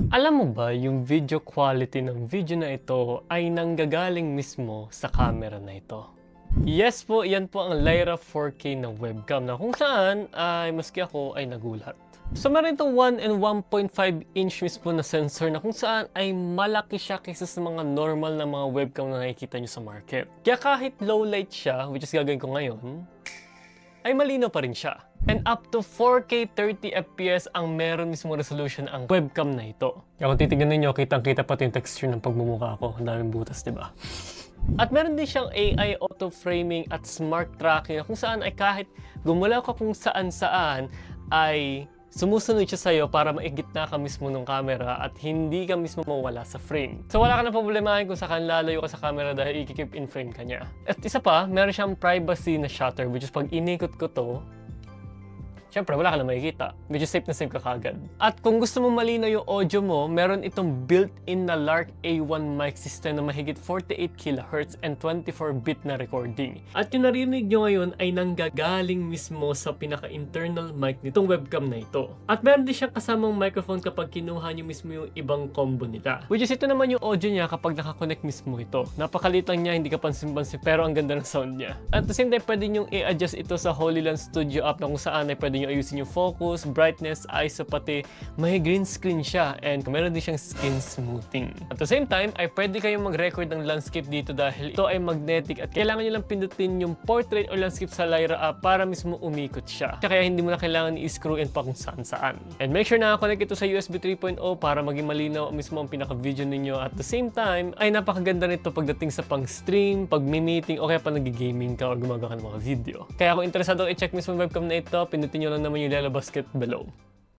Alam mo ba, yung video quality ng video na ito ay nanggagaling mismo sa camera na ito. Yes po, yan po ang Lyra 4K na webcam na kung saan ay maski ako ay nagulat. So meron itong 1 and 1.5 inch mismo na sensor na kung saan ay malaki siya kaysa sa mga normal na mga webcam na nakikita nyo sa market. Kaya kahit low light siya, which is gagawin ko ngayon, ay malinaw pa rin siya. And up to 4K 30 FPS ang meron mismo resolution ang webcam na ito. Kaya kung titignan ninyo, kitang-kita pati yung texture ng pagmumukha ko. Ang daming butas, di ba? At meron din siyang AI auto-framing at smart tracking na kung saan ay kahit gumalaw ka kung saan-saan ay sumusunod siya sa'yo para maigit na ka mismo ng camera at hindi ka mismo mawala sa frame. So wala ka na problemahin kung saan lalayo ka sa camera dahil i-keep in frame ka niya. At isa pa, meron siyang privacy na shutter which is pag inikot ko to, siyempre, wala ka na makikita. Medyo safe na safe ka kagad. At kung gusto mo malinaw yung audio mo, meron itong built-in na Lark A1 mic system na mahigit 48 kHz and 24-bit na recording. At yung narinig nyo ngayon ay nanggagaling mismo sa pinaka-internal mic nitong webcam na ito. At meron din siyang kasamang microphone kapag kinuha nyo mismo yung ibang combo nila. Which is ito naman yung audio niya kapag nakakonect mismo ito. Napakalit lang niya, hindi ka pansin-pansin, pero ang ganda ng sound niya. At the same time, pwede nyo i-adjust ito sa Holyland Studio app na kung saan ay pwede nyo ayusin yung focus, brightness, ISO, pati may green screen siya and meron din siyang skin smoothing. At the same time, ay pwede kayong mag-record ng landscape dito dahil ito ay magnetic at kailangan nyo lang pindutin yung portrait or landscape sa Lyra app para mismo umikot siya. Kaya hindi mo na kailangan i-screw in pa kung saan-saan. And make sure na connect ito sa USB 3.0 para maging malinaw mismo ang pinaka-video ninyo. At the same time, ay napakaganda nito pagdating sa pang-stream, pag-meeting, o kaya pa nag-gaming ka or gumagawa ka ng mga video. Kaya kung interesado i-check mismo yung webcam na ito, pindutin nyo lang naman yung lalabas kit below.